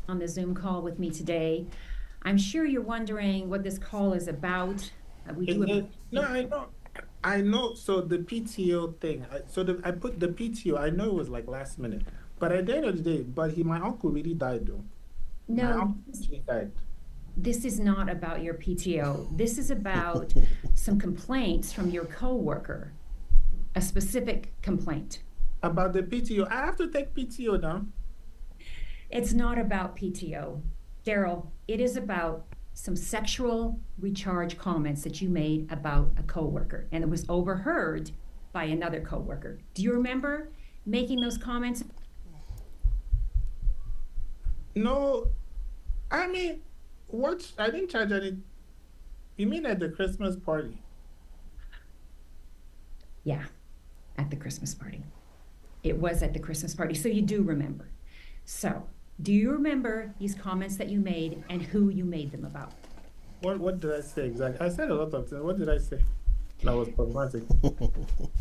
on the Zoom call with me today. I'm sure you're wondering what this call is about. We do No, appreciate. I know. I know. So the PTO thing. I put the PTO. I know it was like last minute, but at the end of the day, my uncle really died though. My No, uncle actually died. this is not about your PTO. This is about some complaints from your coworker, a specific complaint. About the PTO, I have to take PTO now. It's not about PTO. Daryl, it is about some sexual recharge comments that you made about a coworker, and it was overheard by another coworker. Do you remember making those comments? No, I mean, what? I didn't charge any. You mean at the Christmas party? Yeah, at the Christmas party. It was at the Christmas party, so you do remember. So, do you remember these comments that you made and who you made them about? What did I say exactly? I said a lot of things. What did I say? That was problematic.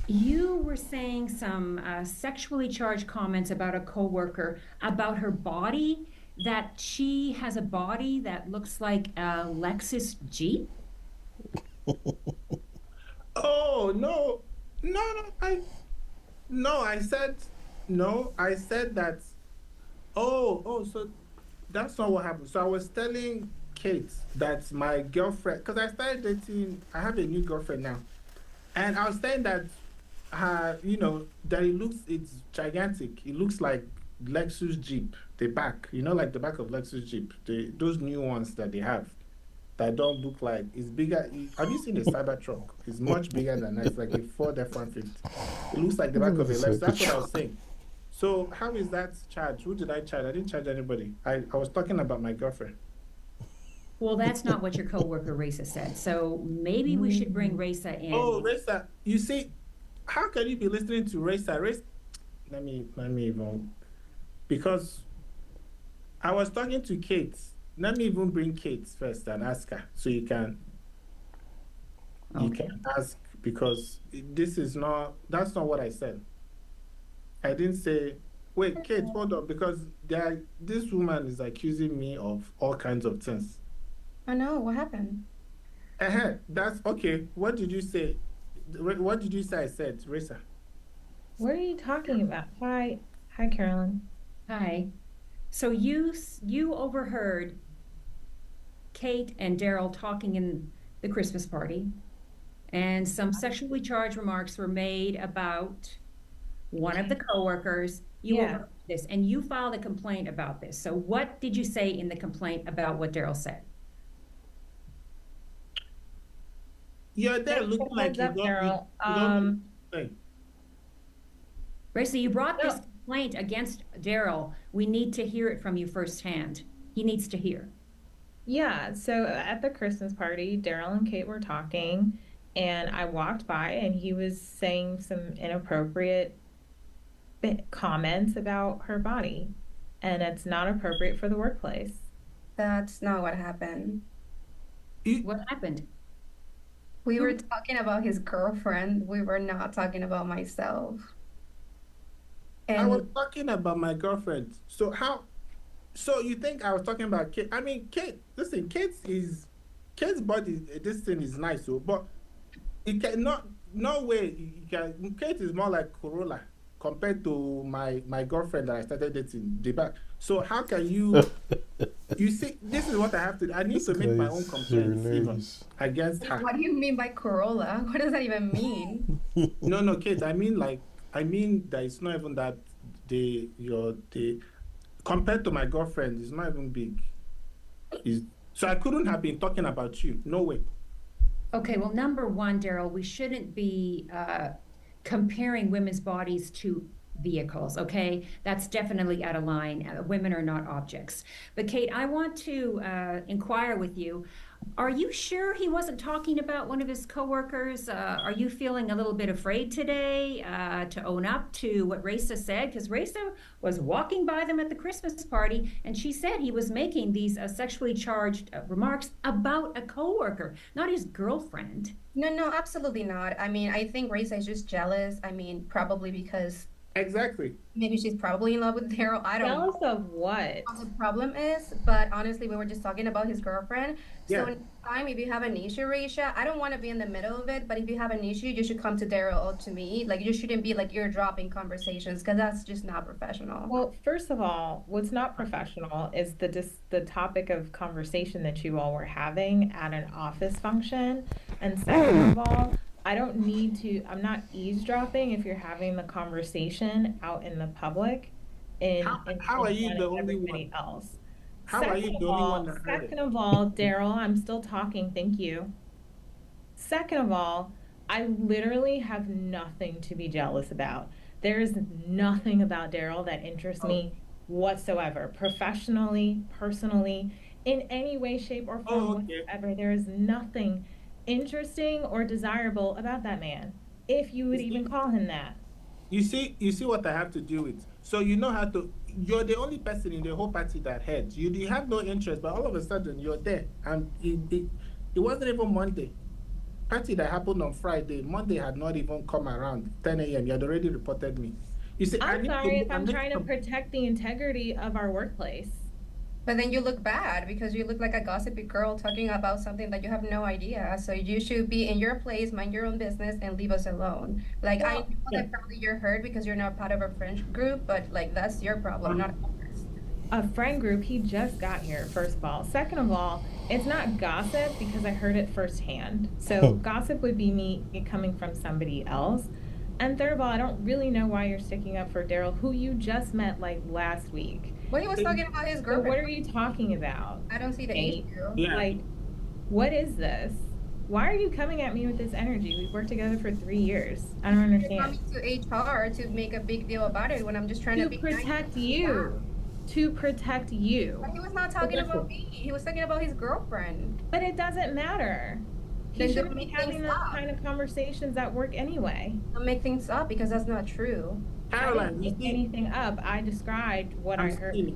You were saying some sexually charged comments about a coworker, about her body, that she has a body that looks like a Lexus Jeep. Oh no, no! No, I said no. I said that. So that's not what happened. So I was telling Kate that my girlfriend, because I started dating, I have a new girlfriend now. And I was saying that that it's gigantic. It looks like Lexus Jeep, the back, like the back of Lexus Jeep, those new ones that they have that don't look like it's bigger. Have you seen a Cybertruck? It's much bigger than that. It's like a Ford F-150. It looks like the back of a Lexus. That's what I was saying. So how is that charged? Who did I charge? I didn't charge anybody. I was talking about my girlfriend. Well, that's not what your coworker Raisa said. So maybe we should bring Raisa Oh, in. Racer, you see, how can you be listening to Racer? Let me even because I was talking to Kate. Let me even bring Kate first and ask her so you can Okay. ask because that's not what I said. I didn't say wait, Kate, hold on, because this woman is accusing me of all kinds of things. I know what happened. That's okay. What did you say? What did you say I said, Racer? What are you talking about? Hi, Carolyn. Hi. So you overheard Kate and Daryl talking in the Christmas party, and some sexually charged remarks were made about one of the coworkers. You Yeah, overheard this, and you filed a complaint about this. So what did you say in the complaint about what Daryl said? You're there thanks for looking the like heads up, Daryl. you don't know what you're saying. Right, so you brought this No, complaint against Daryl. We need to hear it from you firsthand. He needs to hear. yeah. So at the Christmas party, Daryl and Kate were talking, and I walked by, and he was saying some inappropriate comments about her body, and it's not appropriate for the workplace. That's not what happened. You- What happened? We were Who? talking about his girlfriend. We were not talking about myself. I was And talking about my girlfriend. So you think I was talking about Kate? I mean, Kate, listen, Kate's body, this thing is nice, so but it cannot, no way, Kate is more like Corolla compared to my girlfriend that I started dating, the back. So how can you see, this is what I have to, I need This to make guy my own is complaints even hilarious. against wait, her. what do you mean by Corolla? What does that even mean? No, no, Kate, I mean that it's not even that the compared to my girlfriend, it's not even big. Is so I couldn't have been talking about you. No way. Okay, well, number one, Daryl, we shouldn't be comparing women's bodies to vehicles, okay? That's definitely out of line. Women are not objects. But Kate, I want to inquire with you. Are you sure he wasn't talking about one of his coworkers? Are you feeling a little bit afraid today to own up to what Raisa said? Because Raisa was walking by them at the Christmas party, and she said he was making these sexually charged remarks about a coworker, not his girlfriend. No, no, absolutely not. I mean, I think Raisa is just jealous. I mean, probably because Exactly. Maybe she's probably in love with Daryl. I don't know Jealous of what? what the problem is, but honestly, we were just talking about his girlfriend. So Yeah. next time, if you have an issue, Risha, I don't want to be in the middle of it, but if you have an issue, you should come to Daryl or to me. Like, you shouldn't be like eardropping conversations because that's just not professional. Well, first of all, what's not professional is the topic of conversation that you all were having at an office function. And second of all, I don't need to, I'm not eavesdropping if you're having the conversation out in the public How in are you front the of only everybody one? else. How are you the only one that heard it? Second of all, Daryl, I'm still talking, thank you. Second of all, I literally have nothing to be jealous about. There is nothing about Daryl that interests Oh, me whatsoever, professionally, personally, in any way, shape, or form oh, okay. whatsoever. There is nothing interesting or desirable about that man, if you You would see, even call him that. you see what I have to deal with. So you know how to. You're the only person in the whole party that heard. You have no interest, but all of a sudden you're there, and it wasn't even Monday. Party that happened on Friday. Monday had not even come around 10 a.m. You had already reported me. You see, I'm sorry if I I'm need trying to to. protect the integrity of our workplace. But then you look bad because you look like a gossipy girl talking about something that you have no idea. So you should be in your place, mind your own business, and leave us alone. Like, I Well, know Yeah. that probably you're hurt because you're not part of a friend group, but like that's your problem, not ours. a friend group, he just got here, first of all. Second of all, it's not gossip because I heard it firsthand. So gossip would be me coming from somebody else. And third of all, I don't really know why you're sticking up for Daryl, who you just met like last week. Well, he was Eh, talking about his So what are girlfriend. you talking about, I don't see the Kate? issue. Yeah. Like, what is this? Why are you coming at me with this energy? We've worked together for 3 years. I don't You're understand. coming to HR to make a big deal about it when I'm just trying to To be nice. protect you. To protect you. But he was not talking about me. He was talking about his girlfriend. But it doesn't matter. He Then shouldn't don't be make having things those up. kind of conversations at work anyway. Don't make things up because that's not true. I didn't Caroline, you make see, anything up. I described what I I'm heard. still.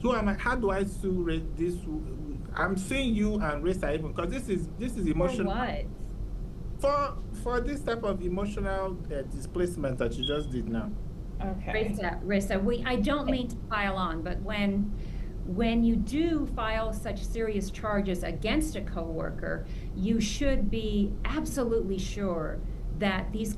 Who am I? How do I sue this? I'm suing you and Risa even because this is For emotional what? for this type of emotional displacement that you just did now. Okay. Rissa, I don't mean to pile on, but when you do file such serious charges against a coworker, you should be absolutely sure that these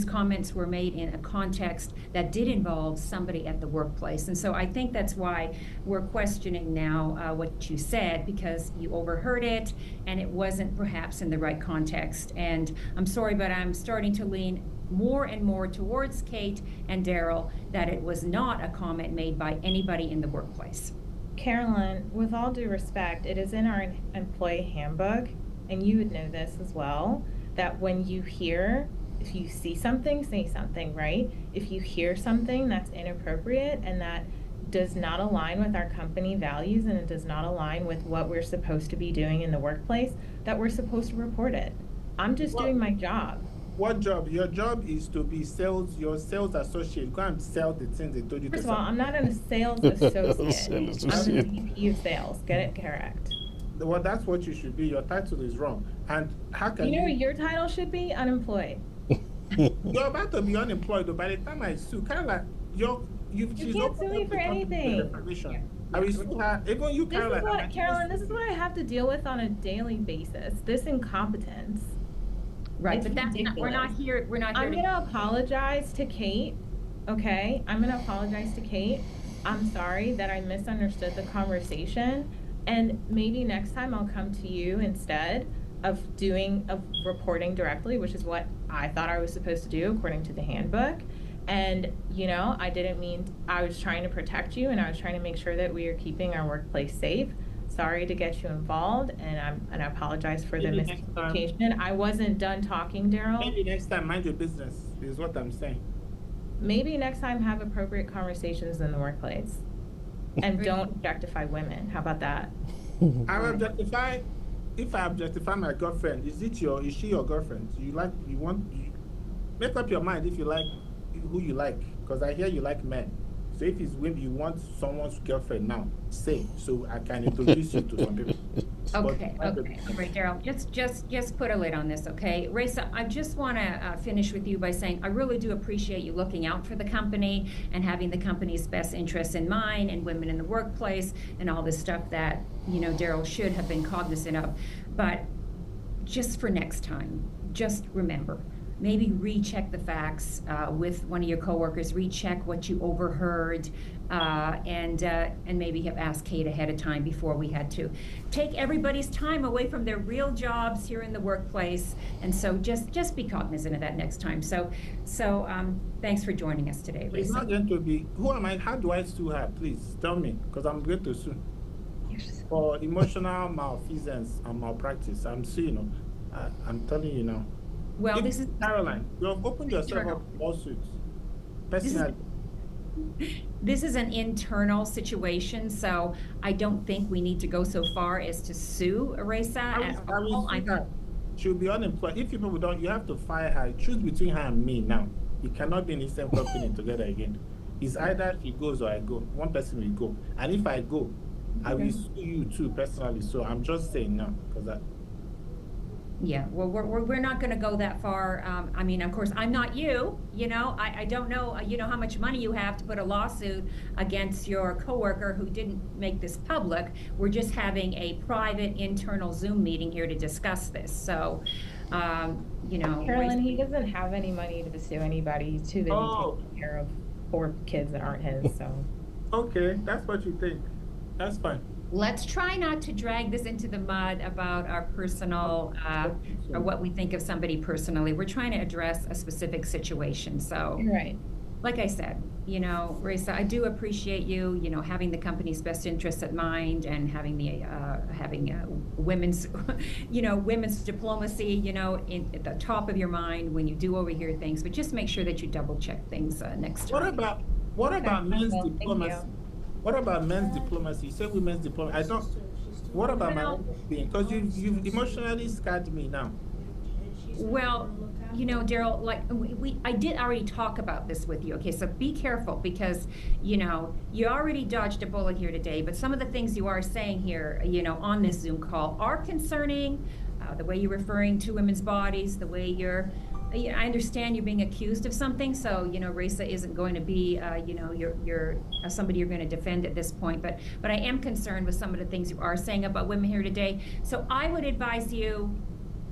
comments were made in a context that did involve somebody at the workplace. And so I think that's why we're questioning now what you said, because you overheard it and it wasn't perhaps in the right context. And I'm sorry, but I'm starting to lean more and more towards Kate and Daryl that it was not a comment made by anybody in the workplace. Carolyn, with all due respect, it is in our employee handbook, and you would know this as well, that when you hear, if you see something, say something, right? If you hear something that's inappropriate and that does not align with our company values and it does not align with what we're supposed to be doing in the workplace, that we're supposed to report it. I'm just What doing my job. what job? Your job is to be your sales associate. Go and sell the things they told you to First of all, sell. I'm not a sales associate. Sales I'm the associate. VP of sales. Get it correct. Well, that's what you should be. Your title is wrong. And how can You know you? what your title should be? Unemployed. You're about to be unemployed. Though. By the time I sue, Caroline, You she's can't opened sue up me the for company to anything. defamation. I will sue her. Even you, This is Caroline. what, Carolyn, this is what I have to deal with on a daily basis. This incompetence. Right, It's but that's not, we're not ridiculous. here, we're not here I'm to. gonna apologize to Kate, okay? I'm gonna apologize to Kate. I'm sorry that I misunderstood the conversation. And maybe next time I'll come to you instead of reporting directly, which is what I thought I was supposed to do according to the handbook. And, you know, I was trying to protect you and I was trying to make sure that we are keeping our workplace safe. Sorry to get you involved, and I apologize for the Maybe next time. miscommunication. I wasn't done talking, Daryl. Maybe next time, mind your business. Is what I'm saying. Maybe next time have appropriate conversations in the workplace. And don't objectify women. How about that? I will objectify. If I objectify my girlfriend, is she your girlfriend? Make up your mind if you like who you like, because I hear you like men. So if it's women, you want someone's girlfriend now, say, so I can introduce you to some people. Okay, okay, all right, Daryl, just put a lid on this, okay? Raisa, I just want to finish with you by saying I really do appreciate you looking out for the company and having the company's best interests in mind and women in the workplace and all this stuff that, you know, Daryl should have been cognizant of. But just for next time, just remember, maybe recheck the facts with one of your coworkers, recheck what you overheard, and maybe have asked Kate ahead of time before we had to take everybody's time away from their real jobs here in the workplace. And so just be cognizant of that next time. So thanks for joining us today, It's Raisa. not going to be, who am I? How do I sue her? Please tell me, because I'm going to sue. For emotional malfeasance and malpractice, I'm suing. I'm telling you now. Well, this is Caroline, you have opened yourself up to lawsuits. Personally. This is an internal situation, so I don't think we need to go so far as to sue Raisa at all. She'll be unemployed. If people don't, you have to fire her. Choose between her and me now. You cannot be in the same company together again. It's either she goes or I go. One person will go. And if I go, I will sue you too personally. So I'm just saying now, because yeah, well, we're not going to go that far. I mean, of course, I'm not you. You know, I don't know. You know how much money you have to put a lawsuit against your coworker who didn't make this public. We're just having a private internal Zoom meeting here to discuss this. So, you know, Carolyn, he doesn't have any money to sue anybody. He's too busy taking care of 4 kids that aren't his. So. Okay, that's what you think. That's fine. Let's try not to drag this into the mud about our personal, or what we think of somebody personally. We're trying to address a specific situation. So, Right. like I said, you know, Raisa, I do appreciate you, you know, having the company's best interests at mind and having the, women's, you know, women's diplomacy, you know, at the top of your mind when you do overhear things. But just make sure that you double check things next time. What about men's Well, thank diplomacy? you. What about men's diplomacy? You say women's diplomacy. I don't. What about my own being? Because you've emotionally scarred me now. Well, you know, Daryl, like I did already talk about this with you. Okay, so be careful because, you know, you already dodged a bullet here today, but some of the things you are saying here, you know, on this Zoom call are concerning. The way you're referring to women's bodies, the way you're, I understand you're being accused of something, so, you know, Raisa isn't going to be, you know, you're somebody you're going to defend at this point, but I am concerned with some of the things you are saying about women here today. So I would advise you,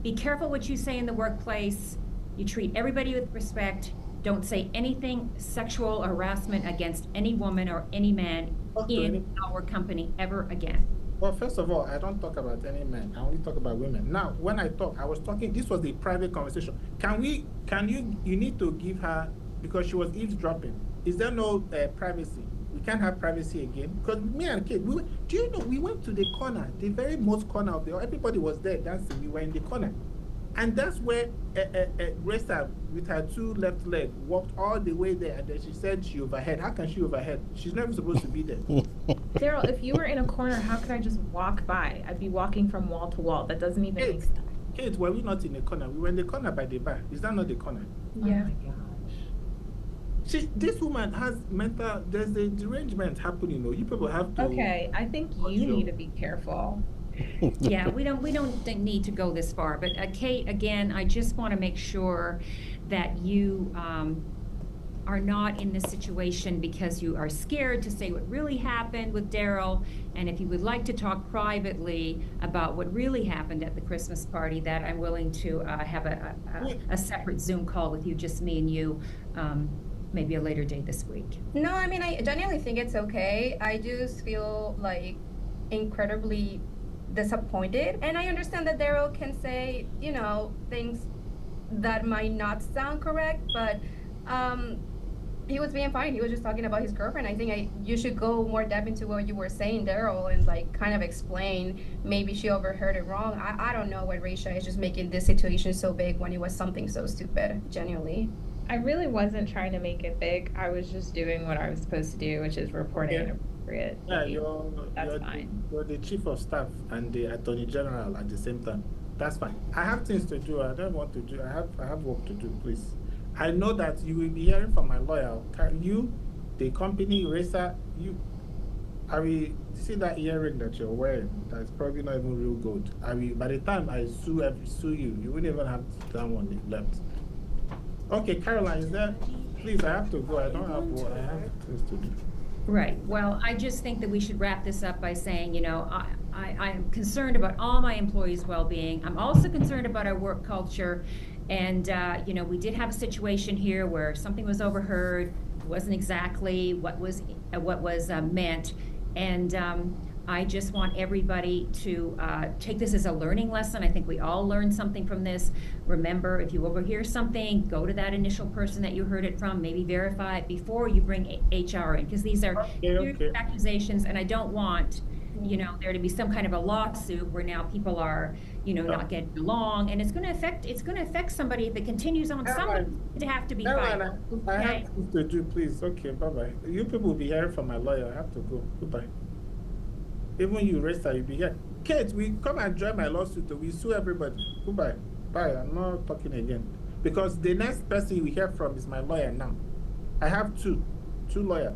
be careful what you say in the workplace. You treat everybody with respect. Don't say anything sexual or harassment against any woman or any man in our company ever again. Well, first of all, I don't talk about any men. I only talk about women. Now, when I talk, I was talking, this was a private conversation. You need to give her, because she was eavesdropping. Is there no privacy? We can't have privacy again. Because me and Kate, do you know, we went to the corner, the very most corner of the, everybody was there dancing. We were in the corner. And that's where Resta, with her 2 left legs, walked all the way there. And then she said she overheard. How can she overheard? She's never supposed to be there. Daryl, if you were in a corner, how could I just walk by? I'd be walking from wall to wall. That doesn't even make sense. Kate, were we not in the corner? We were in the corner by the bar. Is that not the corner? Yeah. Oh my gosh. This woman has there's a derangement happening. You people have to. Okay, I think you need to be careful. Yeah, we don't need to go this far, but Kate, again, I just want to make sure that you are not in this situation because you are scared to say what really happened with Daryl, and if you would like to talk privately about what really happened at the Christmas party, that I'm willing to have a separate Zoom call with you, just me and you, maybe a later date this week. No, I mean, I genuinely think it's okay. I just feel like incredibly disappointed, and I understand that Daryl can say, you know, things that might not sound correct, but he was being fine. He was just talking about his girlfriend. I think you should go more depth into what you were saying, Daryl, and like kind of explain. Maybe she overheard it wrong. I don't know why Raisha is just making this situation so big when it was something so stupid, genuinely. I really wasn't trying to make it big. I was just doing what I was supposed to do, which is reporting inappropriate. Yeah, That's fine. You're the chief of staff and the attorney general at the same time. That's fine. I have things to do. I don't want to do. I have work to do. Please. I know that you will be hearing from my lawyer. the company Racer, I will see that earring that you're wearing. That's probably not even real gold. I will, by the time I sue you, you wouldn't even have that one left. Okay, Caroline, is there? Please, I have to go. I don't have what I have things to do. Right. Well, I just think that we should wrap this up by saying, you know, I'm concerned about all my employees' well-being. I'm also concerned about our work culture. And, you know, we did have a situation here where something was overheard. It wasn't exactly what was meant. And I just want everybody to take this as a learning lesson. I think we all learned something from this. Remember, if you overhear something, go to that initial person that you heard it from, maybe verify it before you bring HR in, because these are huge accusations, and I don't want, you know, there to be some kind of a lawsuit where now people are, you know, not getting along, and it's going to affect somebody if it continues on. Someone to have to be fired. I have things to do, please. Okay, bye-bye. You people will be hearing from my lawyer. I have to go. Goodbye. Even you, Resta, you'll be here. Kate, we come and join my lawsuit. We sue everybody. Goodbye. Bye. I'm not talking again. Because the next person you hear from is my lawyer now. I have two lawyers.